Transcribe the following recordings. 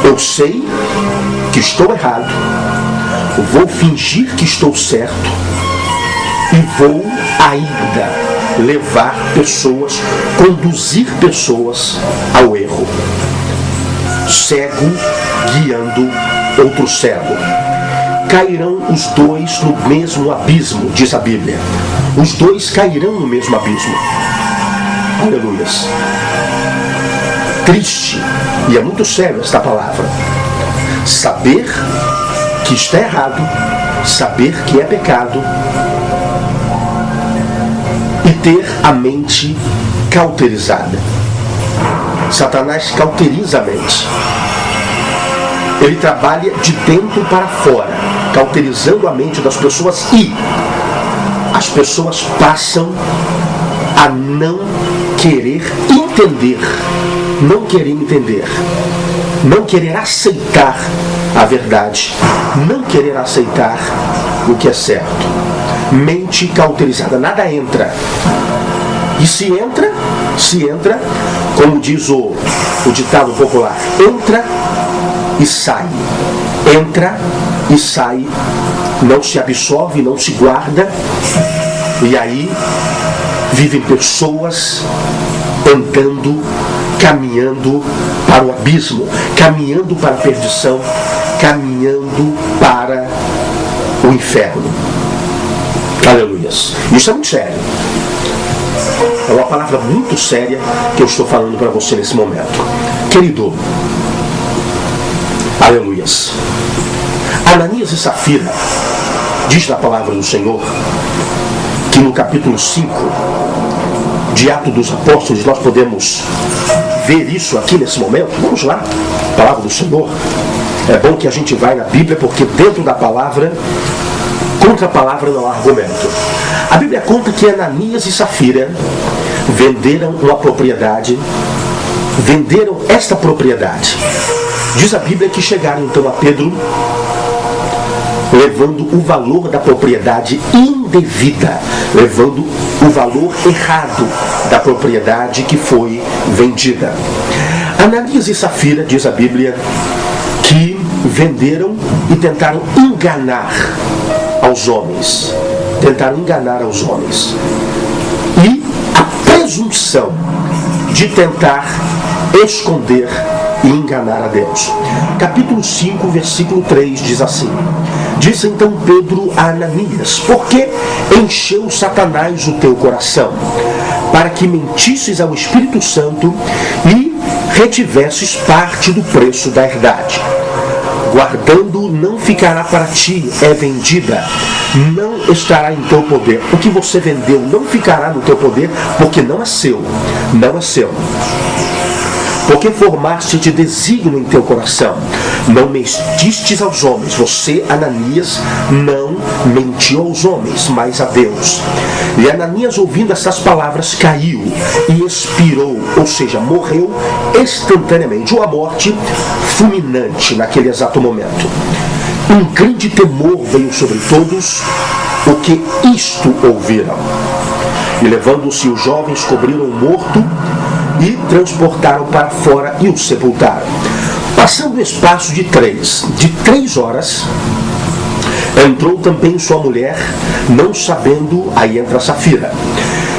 Eu sei que estou errado, vou fingir que estou certo e vou ainda levar pessoas, conduzir pessoas ao erro. Cego guiando outro cego. Cairão os dois no mesmo abismo, diz a Bíblia. Os dois cairão no mesmo abismo. Aleluias. Triste, e é muito sério esta palavra, saber que está errado, saber que é pecado e ter a mente cauterizada. Satanás cauteriza a mente. Ele trabalha de dentro para fora, cauterizando a mente das pessoas, e as pessoas passam a não querer entender, não querer aceitar a verdade, não querer aceitar o que é certo. Mente cauterizada, nada entra. E se entra, como diz o ditado popular, entra e sai, não se absorve, não se guarda, e aí vivem pessoas andando, caminhando para o abismo, caminhando para a perdição, caminhando para o inferno. Aleluias. Isso é muito sério. É uma palavra muito séria que eu estou falando para você nesse momento. Querido, aleluias. Ananias e Safira, diz na palavra do Senhor, que no capítulo 5 de Atos dos Apóstolos nós podemos ver isso aqui nesse momento. Vamos lá, palavra do Senhor. É bom que a gente vai na Bíblia, porque dentro da palavra, contra a palavra não há argumento. A Bíblia conta que Ananias e Safira venderam uma propriedade, venderam esta propriedade. Diz a Bíblia que chegaram então a Pedro, levando o valor da propriedade indevida, levando o valor errado da propriedade que foi vendida. Ananias e Safira, diz a Bíblia, que venderam e tentaram enganar aos homens. E a presunção de tentar esconder e enganar a Deus. Capítulo 5, versículo 3 diz assim: Disse então Pedro a Ananias: Por que encheu Satanás o teu coração, para que mentisses ao Espírito Santo e retivesses parte do preço da herdade? Guardando não ficará para ti, é vendida, não estará em teu poder. O que você vendeu não ficará no teu poder, porque não é seu, Porque formaste de desígnio em teu coração, não mentistes aos homens. Você, Ananias, não mentiu aos homens, mas a Deus. E Ananias, ouvindo essas palavras, caiu e expirou, ou seja, morreu instantaneamente, uma morte fulminante naquele exato momento. Um grande temor veio sobre todos o que isto ouviram. E levando-se os jovens, cobriram o morto e transportaram para fora e o sepultaram. Passando o espaço de três horas, entrou também sua mulher, não sabendo, aí entra Safira,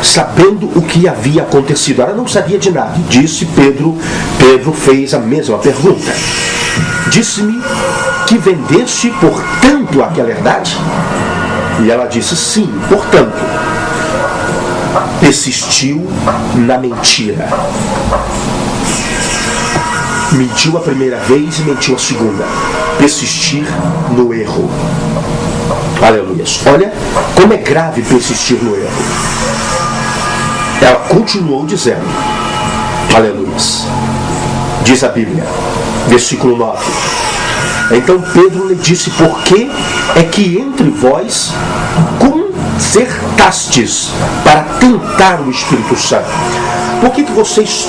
sabendo o que havia acontecido. Ela não sabia de nada. Disse Pedro fez a mesma pergunta. Disse-me que vendeste, portanto, aquela herdade? E ela disse, sim, portanto. Persistiu na mentira. Mentiu a primeira vez e mentiu a segunda. Persistir no erro. Aleluia. Olha como é grave persistir no erro. Ela continuou dizendo, aleluia. Diz a Bíblia, versículo 9. Então Pedro lhe disse, por que é que entre vós concertastes para tentar o Espírito Santo? Por que vocês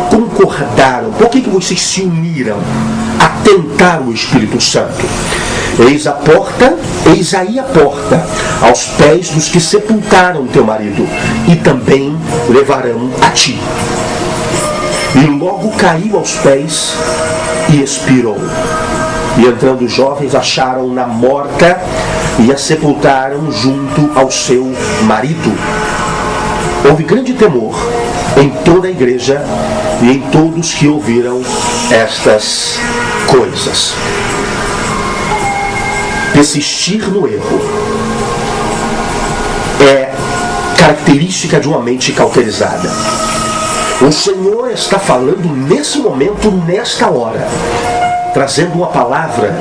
concordaram? Por que vocês se uniram a tentar o Espírito Santo? Eis aí a porta, aos pés dos que sepultaram teu marido, e também levarão a ti. E logo caiu aos pés e expirou. E entrando os jovens, acharam-na morta e a sepultaram junto ao seu marido. Houve grande temor em toda a igreja e em todos que ouviram estas coisas. Persistir no erro é característica de uma mente cauterizada. O Senhor está falando nesse momento, nesta hora, trazendo uma palavra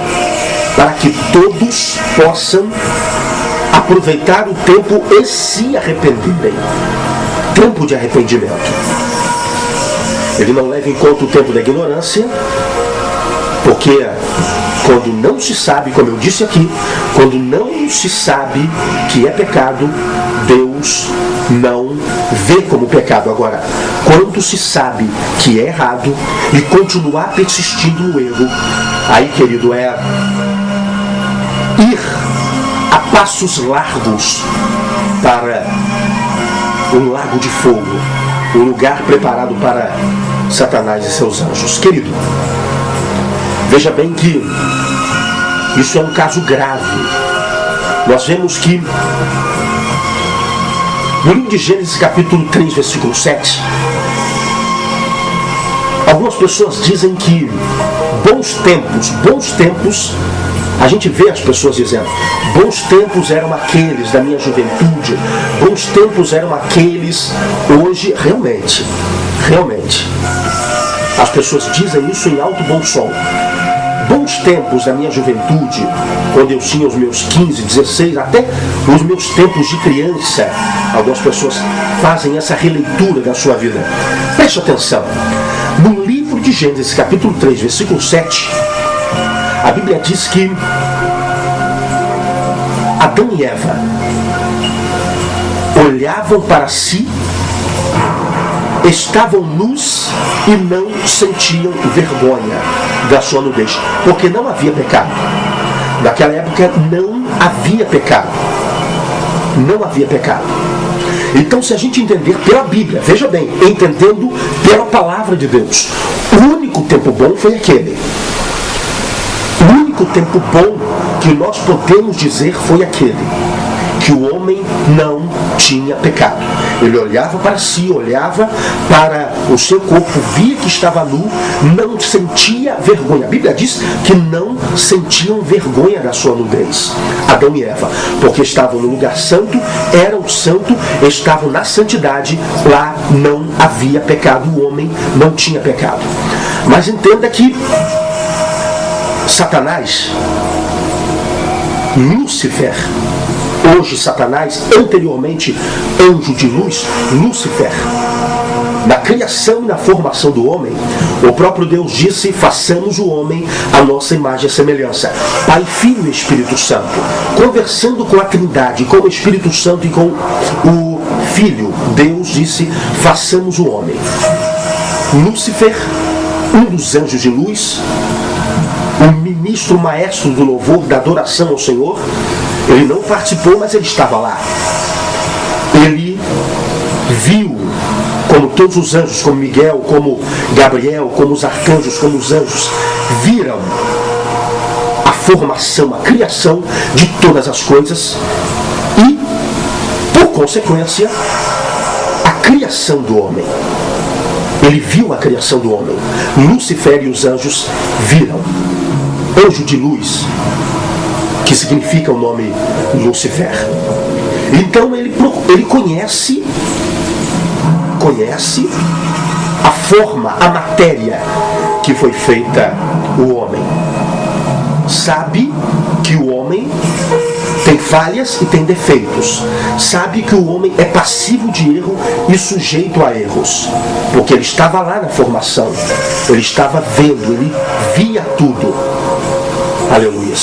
para que todos possam aproveitar o tempo e se arrependerem. Tempo de arrependimento. Ele não leva em conta o tempo da ignorância, porque quando não se sabe, como eu disse aqui, quando não se sabe que é pecado, Deus não vê como pecado. Agora, quando se sabe que é errado e continuar persistindo no erro, aí, querido, é ir a passos largos para um lago de fogo, um lugar preparado para Satanás e seus anjos. Querido, veja bem que isso é um caso grave. Nós vemos que no livro de Gênesis, capítulo 3, versículo 7, algumas pessoas dizem que bons tempos, a gente vê as pessoas dizendo, bons tempos eram aqueles da minha juventude, bons tempos eram aqueles, hoje, realmente, as pessoas dizem isso em alto bom som. Bons tempos da minha juventude, quando eu tinha os meus 15, 16, até os meus tempos de criança, algumas pessoas fazem essa releitura da sua vida. Preste atenção, no livro de Gênesis, capítulo 3, versículo 7, a Bíblia diz que Adão e Eva olhavam para si, estavam nus e não sentiam vergonha da sua nudez, porque não havia pecado. Naquela época não havia pecado. Não havia pecado. Então, se a gente entender pela Bíblia, veja bem, entendendo pela palavra de Deus, o único tempo bom foi aquele. O único tempo bom que nós podemos dizer foi aquele que o homem não tinha pecado. Ele olhava para si, olhava para o seu corpo, via que estava nu, não sentia vergonha. A Bíblia diz que não sentiam vergonha da sua nudez, Adão e Eva, porque estavam no lugar santo, eram santo, estavam na santidade, lá não havia pecado, o homem não tinha pecado. Mas entenda que Satanás, Lúcifer, hoje Satanás, anteriormente anjo de luz, Lúcifer, na criação e na formação do homem, o próprio Deus disse, façamos o homem à nossa imagem e semelhança. Pai, Filho e Espírito Santo, conversando com a Trindade, com o Espírito Santo e com o Filho, Deus disse, façamos o homem. Lúcifer, um dos anjos de luz, o ministro maestro do louvor, da adoração ao Senhor, ele não participou, mas ele estava lá. Ele viu, como todos os anjos, como Miguel, como Gabriel, como os arcanjos, como os anjos, viram a formação, a criação de todas as coisas e, por consequência, a criação do homem. Ele viu a criação do homem. Lúcifer e os anjos viram. Anjo de luz, que significa o nome Lúcifer. Então ele conhece a forma, a matéria que foi feita o homem. Sabe que o homem tem falhas e tem defeitos. Sabe que o homem é passivo de erro e sujeito a erros. Porque ele estava lá na formação. Ele estava vendo, ele via tudo. Aleluia.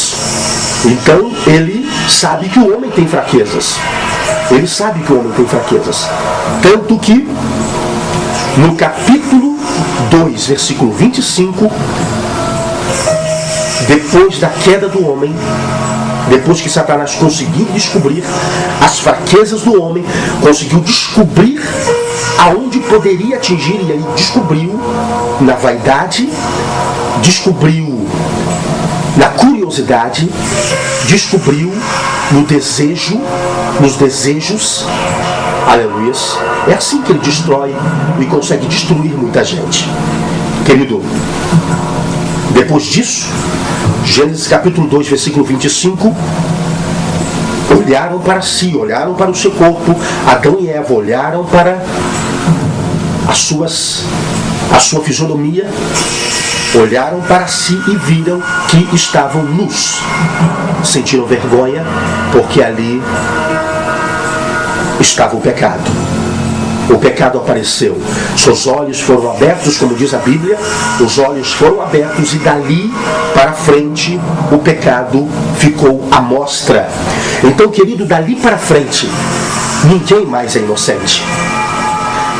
Então ele sabe que o homem tem fraquezas. Ele sabe que o homem tem fraquezas. Tanto que no capítulo 2, versículo 25, depois da queda do homem, depois que Satanás conseguiu descobrir as fraquezas do homem, conseguiu descobrir aonde poderia atingir, e ele descobriu na vaidade descobriu na curiosidade, descobriu no desejo, nos desejos, aleluia. É assim que ele destrói e consegue destruir muita gente. Querido, depois disso, Gênesis capítulo 2, versículo 25, olharam para si, olharam para o seu corpo. Adão e Eva olharam para a sua fisionomia, olharam para si e viram que estavam nus. Sentiram vergonha, porque ali estava o pecado. O pecado apareceu. Seus olhos foram abertos, como diz a Bíblia, os olhos foram abertos e dali para frente o pecado ficou à mostra. Então, querido, dali para frente, ninguém mais é inocente.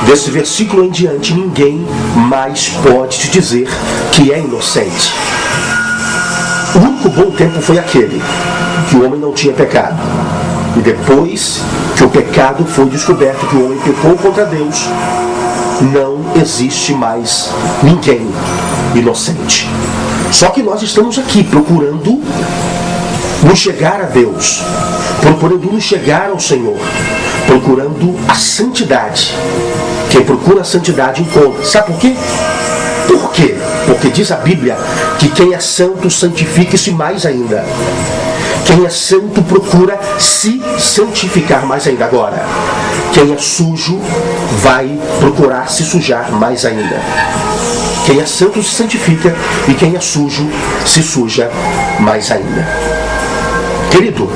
Desse versículo em diante, ninguém mais pode te dizer que é inocente. O único bom tempo foi aquele que o homem não tinha pecado. E depois que o pecado foi descoberto, que o homem pecou contra Deus, não existe mais ninguém inocente. Só que nós estamos aqui procurando nos chegar a Deus, procurando nos chegar ao Senhor, procurando a santidade. Quem procura a santidade encontra. Sabe por quê? Por quê? Porque diz a Bíblia que quem é santo santifique-se mais ainda. Quem é santo procura se santificar mais ainda. Agora, quem é sujo vai procurar se sujar mais ainda. Quem é santo se santifica e quem é sujo se suja mais ainda. Querido,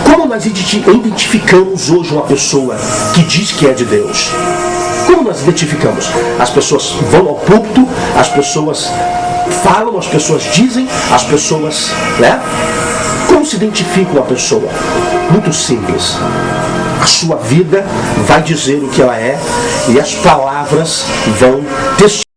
como nós identificamos hoje uma pessoa que diz que é de Deus? Como nós identificamos? As pessoas vão ao púlpito, as pessoas falam, as pessoas dizem, as pessoas, né? Como se identifica uma pessoa? Muito simples. A sua vida vai dizer o que ela é e as palavras vão testificar